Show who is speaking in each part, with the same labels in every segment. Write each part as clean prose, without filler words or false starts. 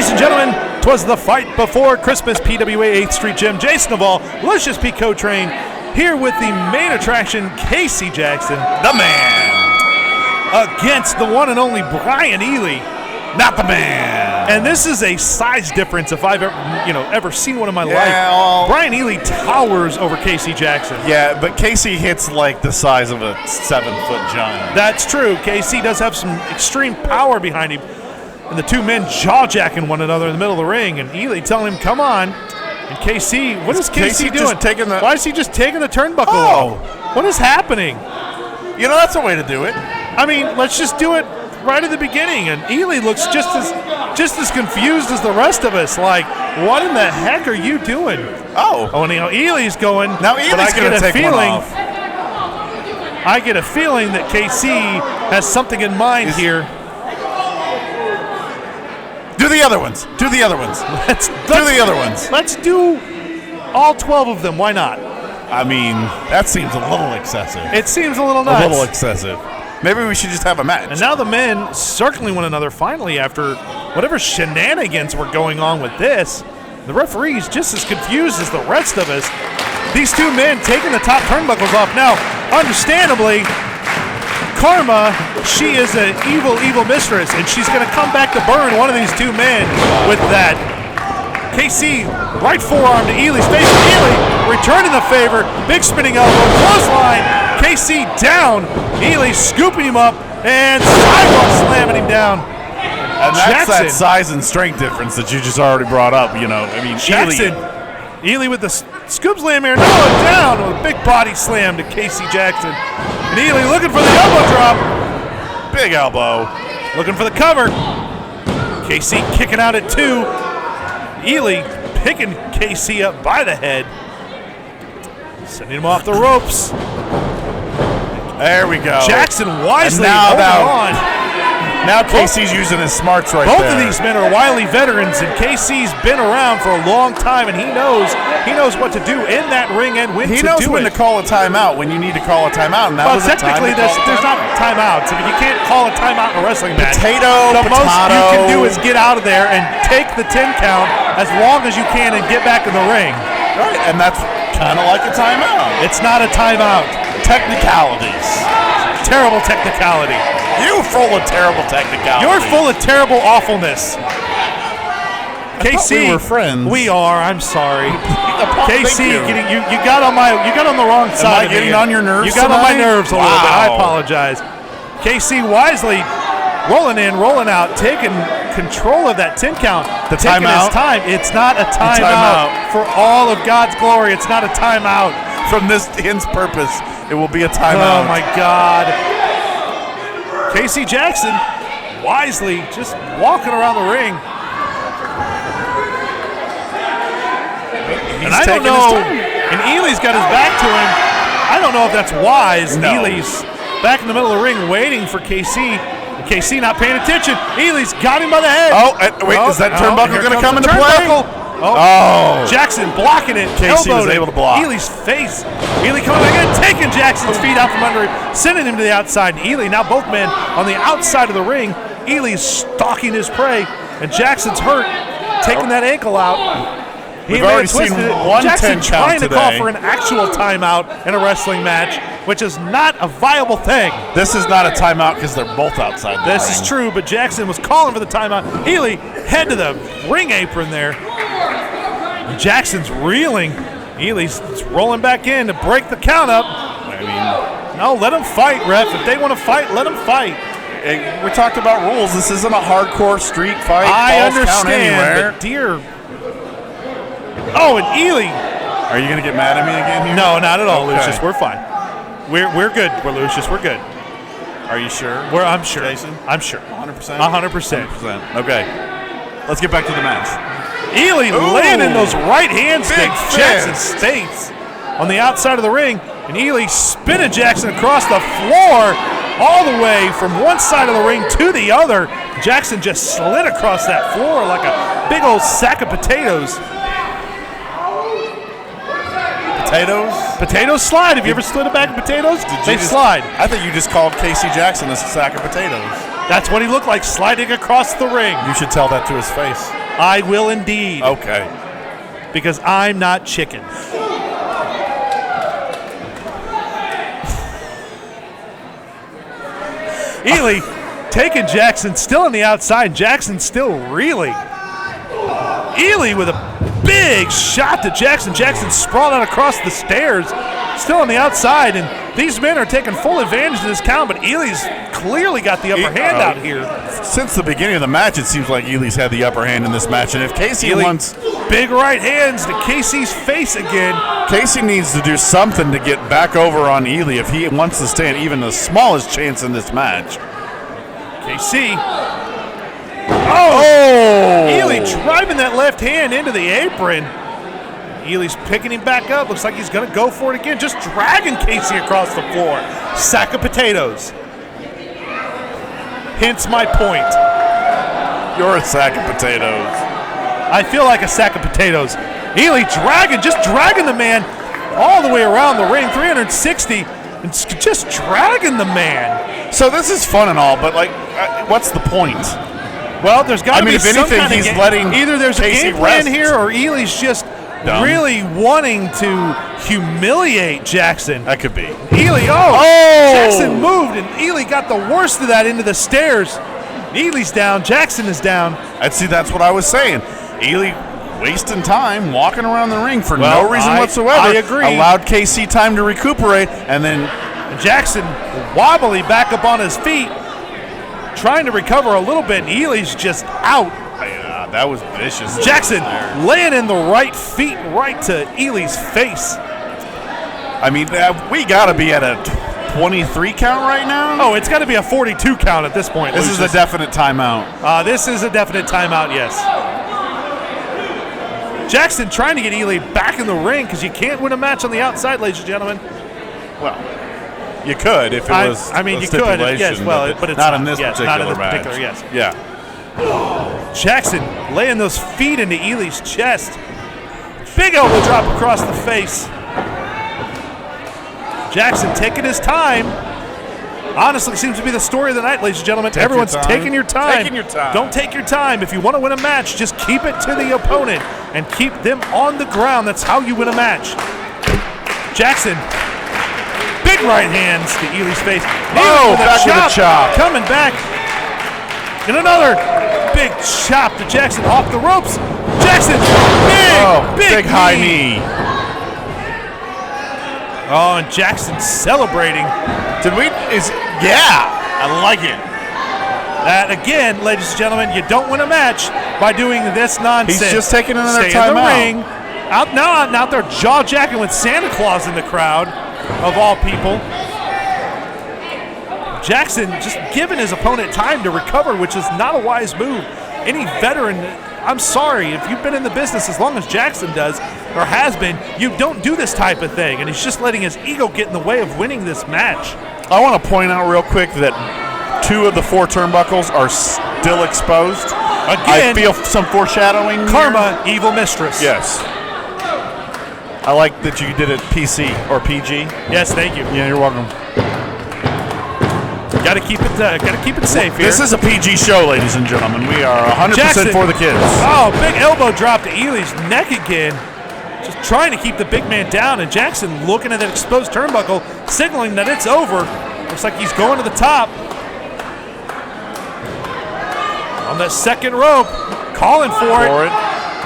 Speaker 1: Ladies and gentlemen, 'twas the fight before Christmas, PWA 8th Street Gym. Jason Naval, Lucius P. Cotrain, here with the main attraction, Casey Jackson,
Speaker 2: the man,
Speaker 1: against the one and only Bryan Ealey,
Speaker 2: not the man.
Speaker 1: And this is a size difference if I've ever seen one in my life.
Speaker 2: Well,
Speaker 1: Bryan Ealey towers over Casey Jackson.
Speaker 2: Yeah, but Casey hits like the size of a 7-foot giant.
Speaker 1: That's true. Casey does have some extreme power behind him. And the two men jaw-jacking one another in the middle of the ring. And Ealey telling him, come on. And Casey, what is Casey doing? Why is he just taking the turnbuckle off? What is happening?
Speaker 2: You know, that's a way to do it.
Speaker 1: I mean, let's just do it right at the beginning. And Ealey looks just as confused as the rest of us. Like, what in the heck are you doing? And Ealey's going.
Speaker 2: Now Ealey's going to take one off.
Speaker 1: I get a feeling that KC has something in mind here.
Speaker 2: Do the other ones. Do the other ones. Let's do the other ones.
Speaker 1: Let's do all 12 of them. Why not?
Speaker 2: I mean, that seems a little excessive.
Speaker 1: It seems a little nuts.
Speaker 2: A little excessive. Maybe we should just have a match.
Speaker 1: And now the men circling one another finally after whatever shenanigans were going on with this. The referee's just as confused as the rest of us. These two men taking the top turnbuckles off. Now, understandably, Karma, she is an evil, evil mistress, and she's going to come back to burn one of these two men with that. KC, right forearm to Ealey's face. Ealey returning the favor. Big spinning elbow, clothesline. KC down. Ealey scooping him up and sidewalk slamming him down.
Speaker 2: And that's Jackson, that size and strength difference that you just already brought up. You know, I mean,
Speaker 1: Jackson, Ealey with the scoop slam here, down with a big body slam to Casey Jackson. And Ealey looking for the elbow drop.
Speaker 2: Big elbow.
Speaker 1: Looking for the cover. KC kicking out at 2. Ealey picking KC up by the head. Sending him off the ropes.
Speaker 2: There we go.
Speaker 1: Jackson wisely holding on.
Speaker 2: Now Casey's using his smarts right
Speaker 1: Both
Speaker 2: there.
Speaker 1: of these men are wily veterans, and KC's been around for a long time, and he knows what to do in that ring and when to do it.
Speaker 2: He knows when to call a timeout, when you need to call a timeout. And that was
Speaker 1: technically, there's not timeouts. I mean, you can't call a timeout in a wrestling match.
Speaker 2: The
Speaker 1: most you can do is get out of there and take the 10 count as long as you can and get back in the ring.
Speaker 2: Right, and that's kind of like a timeout.
Speaker 1: It's not a timeout.
Speaker 2: Technicalities.
Speaker 1: Terrible technicality.
Speaker 2: You full of terrible technicality.
Speaker 1: You're full of terrible awfulness. KC,
Speaker 2: we were friends.
Speaker 1: We are. I'm sorry. KC, you got on the wrong side.
Speaker 2: Am I getting on your nerves?
Speaker 1: You got on my nerves a little bit. I apologize. KC wisely rolling in, rolling out, taking control of that 10 count.
Speaker 2: Taking his
Speaker 1: time. It's not a timeout. For all of God's glory, it's not a timeout.
Speaker 2: From this ends purpose, it will be a timeout.
Speaker 1: Oh my God. Casey Jackson wisely just walking around the ring. And I don't know, and Ealey's got his back to him. I don't know if that's wise.
Speaker 2: No.
Speaker 1: Ealey's back in the middle of the ring waiting for KC. And KC not paying attention. Ealey's got him by the head.
Speaker 2: Is that turnbuckle going to come into play?
Speaker 1: Jackson blocking it.
Speaker 2: Casey was able to block.
Speaker 1: Ealey's face. Ealey coming back in, taking Jackson's feet out from under him, sending him to the outside. And Ealey, now both men on the outside of the ring. Ealey's stalking his prey, and Jackson's hurt, taking that ankle out.
Speaker 2: We've already seen one 10 count
Speaker 1: trying to
Speaker 2: today.
Speaker 1: call for an actual timeout in a wrestling match, which is not a viable thing.
Speaker 2: This is not a timeout because they're both outside the ring.
Speaker 1: This is true, but Jackson was calling for the timeout. Ealey head to the ring apron there. Jackson's reeling. Ealey's rolling back in to break the count up. No, let them fight, ref. If they want to fight, let them fight.
Speaker 2: Hey, we talked about rules. This isn't a hardcore street fight.
Speaker 1: I understand, but dear. Oh, and Ealey.
Speaker 2: Are you going to get mad at me again here?
Speaker 1: No, not at all, Lucius. We're fine. We're good. Lucius. We're good.
Speaker 2: Are you sure?
Speaker 1: I'm sure.
Speaker 2: Jason?
Speaker 1: I'm sure.
Speaker 2: 100%?
Speaker 1: 100%.
Speaker 2: Okay. Let's get back to the match.
Speaker 1: Ealey landing those right hands to Jackson's face on the outside of the ring. And Ealey spinning Jackson across the floor all the way from one side of the ring to the other. Jackson just slid across that floor like a big old sack of potatoes. Potatoes slide. Have you ever slid a bag of potatoes? They slide.
Speaker 2: I think you just called Casey Jackson a sack of potatoes.
Speaker 1: That's what he looked like, sliding across the ring.
Speaker 2: You should tell that to his face.
Speaker 1: I will indeed.
Speaker 2: Okay.
Speaker 1: Because I'm not chicken. Ealey taking Jackson, still on the outside. Jackson still reeling. Ealey with a big shot to Jackson. Jackson sprawled out across the stairs, still on the outside, and these men are taking full advantage of this count, but Ealey's clearly got the upper hand out here.
Speaker 2: Since the beginning of the match, it seems like Ealey's had the upper hand in this match, and if Casey wants...
Speaker 1: Big right hands to Casey's face again.
Speaker 2: Casey needs to do something to get back over on Ealey if he wants to stand even the smallest chance in this match.
Speaker 1: KC. Oh! Ealey driving that left hand into the apron. Ealey's picking him back up. Looks like he's going to go for it again. Just dragging Casey across the floor. Sack of potatoes. Hence my point.
Speaker 2: You're a sack of potatoes.
Speaker 1: I feel like a sack of potatoes. Ealey just dragging the man all the way around the ring, 360, and just dragging the man.
Speaker 2: So this is fun and all, but like, what's the point?
Speaker 1: Well, there's got to be
Speaker 2: if
Speaker 1: some
Speaker 2: anything,
Speaker 1: kind of
Speaker 2: he's letting
Speaker 1: either there's
Speaker 2: Casey
Speaker 1: a game plan
Speaker 2: rest.
Speaker 1: here, or Ealey's just really wanting to humiliate Jackson.
Speaker 2: That could be.
Speaker 1: Ealey, Jackson moved, and Ealey got the worst of that into the stairs. Ealey's down, Jackson is down.
Speaker 2: I'd see, that's what I was saying. Ealey wasting time walking around the ring for no reason whatsoever.
Speaker 1: I agree.
Speaker 2: Allowed KC time to recuperate, and then
Speaker 1: Jackson wobbly back up on his feet, trying to recover a little bit, and Ealey's just out.
Speaker 2: Yeah, that was vicious.
Speaker 1: Jackson laying in the right feet right to Ealey's face.
Speaker 2: I mean, we got to be at a 23 count right now?
Speaker 1: Oh, it's got to be a 42 count at this point.
Speaker 2: This is a definite timeout.
Speaker 1: This is a definite timeout, yes. Jackson trying to get Ealey back in the ring because you can't win a match on the outside, ladies and gentlemen.
Speaker 2: Well, you could if it was.
Speaker 1: I mean,
Speaker 2: a
Speaker 1: you could,
Speaker 2: stipulation,
Speaker 1: but it's
Speaker 2: not in this particular
Speaker 1: not in this
Speaker 2: match.
Speaker 1: particular, yes.
Speaker 2: Yeah.
Speaker 1: Jackson laying those feet into Ealey's chest. Big elbow drop across the face. Jackson taking his time. Honestly, seems to be the story of the night, ladies and gentlemen. Everyone's taking your time.
Speaker 2: Taking your time.
Speaker 1: Don't take your time. If you want to win a match, just keep it to the opponent and keep them on the ground. That's how you win a match. Jackson, big right hands to Ealey's face.
Speaker 2: Back with a chop.
Speaker 1: Coming back. And another big chop to Jackson off the ropes. Jackson, big
Speaker 2: high knee.
Speaker 1: Oh, and Jackson celebrating.
Speaker 2: I like it.
Speaker 1: That again, ladies and gentlemen, you don't win a match by doing this nonsense.
Speaker 2: He's just taking another
Speaker 1: Stay in the
Speaker 2: timeout.
Speaker 1: ring. Out there jaw jacking with Santa Claus in the crowd, of all people. Jackson just giving his opponent time to recover, which is not a wise move. Any veteran, I'm sorry, if you've been in the business as long as Jackson does, or has been, you don't do this type of thing, and he's just letting his ego get in the way of winning this match.
Speaker 2: I want to point out real quick that 2 of the 4 turnbuckles are still exposed.
Speaker 1: Again,
Speaker 2: I feel some foreshadowing.
Speaker 1: Karma, evil mistress.
Speaker 2: Yes. I like that you did it PC or PG.
Speaker 1: Yes, thank you.
Speaker 2: Yeah, you're welcome.
Speaker 1: Got to keep it safe here.
Speaker 2: This is a PG show, ladies and gentlemen. We are 100%
Speaker 1: Jackson,
Speaker 2: for the kids.
Speaker 1: Oh, big elbow drop to Ealey's neck again. Just trying to keep the big man down, and Jackson looking at that exposed turnbuckle, signaling that it's over. Looks like he's going to the top. On that second rope, calling for it.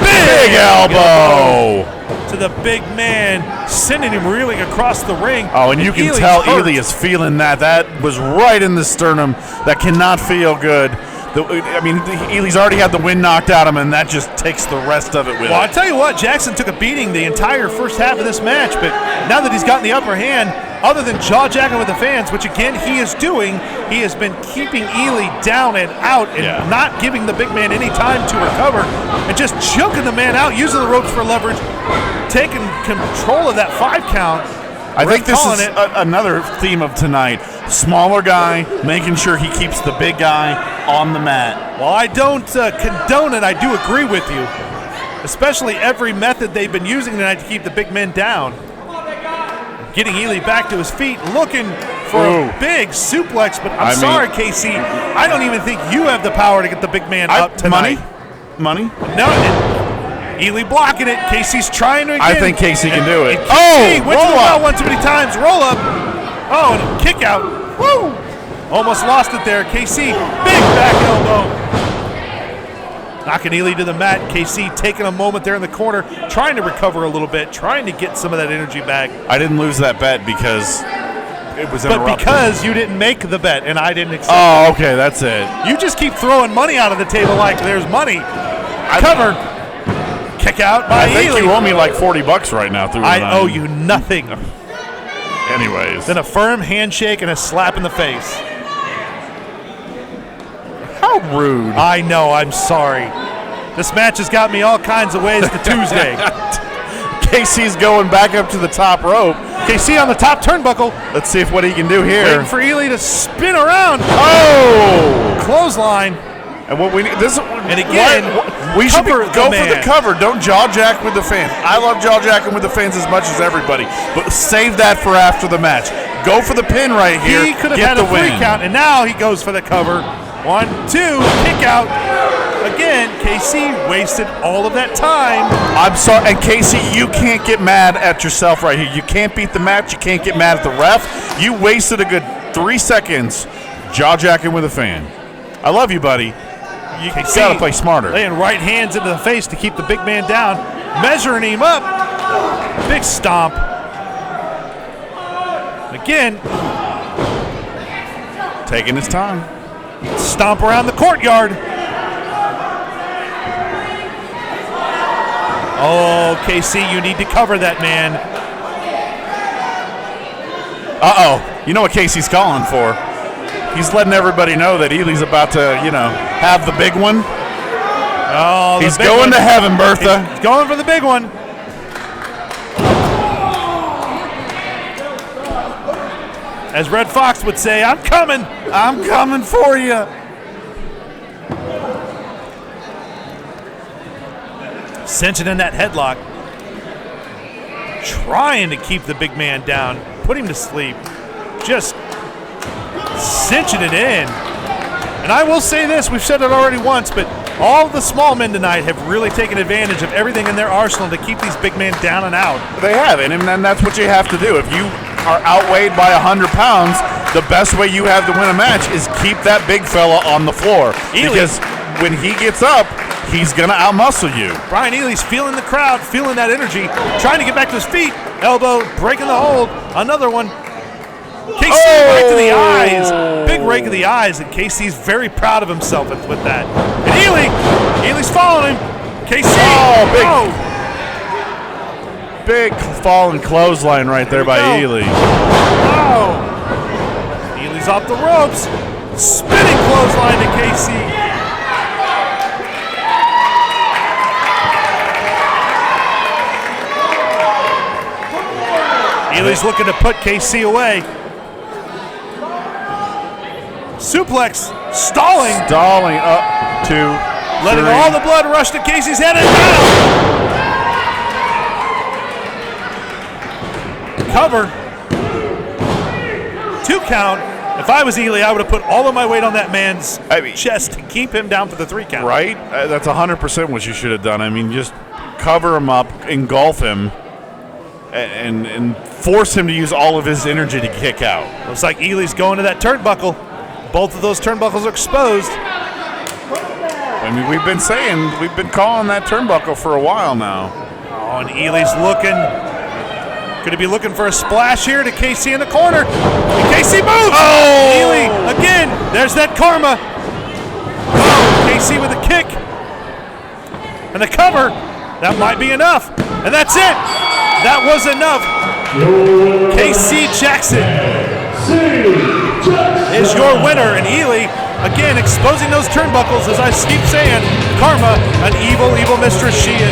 Speaker 2: Big elbow
Speaker 1: to the big man, sending him reeling across the ring.
Speaker 2: Oh, and you can tell Ealey is feeling that. That was right in the sternum. That cannot feel good. Ealey's already had the wind knocked out of him, and that just takes the rest of it with
Speaker 1: Well,
Speaker 2: it.
Speaker 1: I tell you what, Jackson took a beating the entire first half of this match, but now that he's gotten the upper hand, other than jaw-jacking with the fans, which again he is doing, he has been keeping Ealey down and out and not giving the big man any time to recover and just choking the man out, using the ropes for leverage, taking control of that 5 count.
Speaker 2: I think this is another theme of tonight. Smaller guy, making sure he keeps the big guy on the mat.
Speaker 1: Well, I don't condone it. I do agree with you, especially every method they've been using tonight to keep the big men down. Getting Ealey back to his feet, looking for a big suplex, but I'm sorry, KC. I don't even think you have the power to get the big man up tonight.
Speaker 2: money?
Speaker 1: No, Ealey blocking it. Casey's trying to again.
Speaker 2: I think Casey can do it.
Speaker 1: Went to the
Speaker 2: roll
Speaker 1: well
Speaker 2: up.
Speaker 1: one too many times. Roll up. Oh, and a kick out. Woo! Almost lost it there. Casey, big back elbow. Knocking Ealey to the mat. Casey taking a moment there in the corner, trying to recover a little bit, trying to get some of that energy back.
Speaker 2: I didn't lose that bet because it was interrupted.
Speaker 1: But because you didn't make the bet and I didn't accept
Speaker 2: Oh, okay, that's it.
Speaker 1: You just keep throwing money out of the table like there's money. Cover. Kick out by
Speaker 2: I think
Speaker 1: Ealey.
Speaker 2: you owe me like $40 right now through the
Speaker 1: I
Speaker 2: night.
Speaker 1: owe you nothing.
Speaker 2: Anyways.
Speaker 1: Then a firm handshake and a slap in the face.
Speaker 2: How rude.
Speaker 1: I know, I'm sorry. This match has got me all kinds of ways to Tuesday.
Speaker 2: Casey's going back up to the top rope.
Speaker 1: Casey on the top turnbuckle.
Speaker 2: Let's see what he can do here.
Speaker 1: Waiting for Ealey to spin around.
Speaker 2: Oh!
Speaker 1: Clothesline.
Speaker 2: And what we need, this,
Speaker 1: And again,
Speaker 2: we should
Speaker 1: cover
Speaker 2: go
Speaker 1: the
Speaker 2: for the
Speaker 1: man.
Speaker 2: cover. Don't jaw jack with the fans. I love jaw jacking with the fans as much as everybody, but save that for after the match. Go for the pin right here.
Speaker 1: He could have
Speaker 2: Get
Speaker 1: had a
Speaker 2: the win.
Speaker 1: 3 count, and now he goes for the cover. 1, 2, kick out. Again, Casey wasted all of that time.
Speaker 2: I'm sorry, and Casey, you can't get mad at yourself right here. You can't beat the match. You can't get mad at the ref. You wasted a good 3 seconds jaw jacking with a fan. I love you, buddy. You gotta play smarter.
Speaker 1: Laying right hands into the face to keep the big man down, measuring him up. Big stomp. Again,
Speaker 2: Taking his time.
Speaker 1: stomp around the courtyard. Oh, KC, you need to cover that man.
Speaker 2: Uh-oh. You know what Casey's calling for. He's letting everybody know that Ealey's about to, have the big one.
Speaker 1: Oh,
Speaker 2: He's going to heaven, Bertha.
Speaker 1: He's going for the big one. As Red Fox would say, I'm coming.
Speaker 2: I'm coming for you.
Speaker 1: Cinching in that headlock. Trying to keep the big man down. Put him to sleep. Just cinching it in. And I will say this, we've said it already once, but all the small men tonight have really taken advantage of everything in their arsenal to keep these big men down and out.
Speaker 2: They have, and that's what you have to do. If you are outweighed by 100 pounds, the best way you have to win a match is keep that big fella on the floor.
Speaker 1: Ealey.
Speaker 2: Because when he gets up, he's going to outmuscle you.
Speaker 1: Bryan Ealey's feeling the crowd, feeling that energy, trying to get back to his feet. Elbow, breaking the hold. Another one. Casey right to the eyes. Big rake of the eyes, and Casey's very proud of himself with that. And Ealey's following him. Casey.
Speaker 2: Big falling clothesline right there by Ealey.
Speaker 1: Oh. Ealey's off the ropes. Spinning clothesline to Casey. Ealey's looking to put KC away. Suplex, stalling.
Speaker 2: Stalling up to
Speaker 1: Letting all the blood rush to Casey's head and down. Cover. 2 count. If I was Ealey, I would have put all of my weight on that man's chest to keep him down for the 3 count.
Speaker 2: Right? That's 100% what you should have done. I mean, just cover him up, engulf him, and force him to use all of his energy to kick out.
Speaker 1: Looks like Ealey's going to that turnbuckle. Both of those turnbuckles are exposed.
Speaker 2: I mean, we've been calling that turnbuckle for a while now.
Speaker 1: Oh, and Ealey's looking. Could he be looking for a splash here to KC in the corner? And KC moves!
Speaker 2: Oh!
Speaker 1: Ealey, again, there's that karma. Oh, KC with a kick. And the cover. That might be enough. And that's it. That was enough. KC Jackson is your winner. And Ealey, again, exposing those turnbuckles, as I keep saying, karma, an evil, evil mistress she is.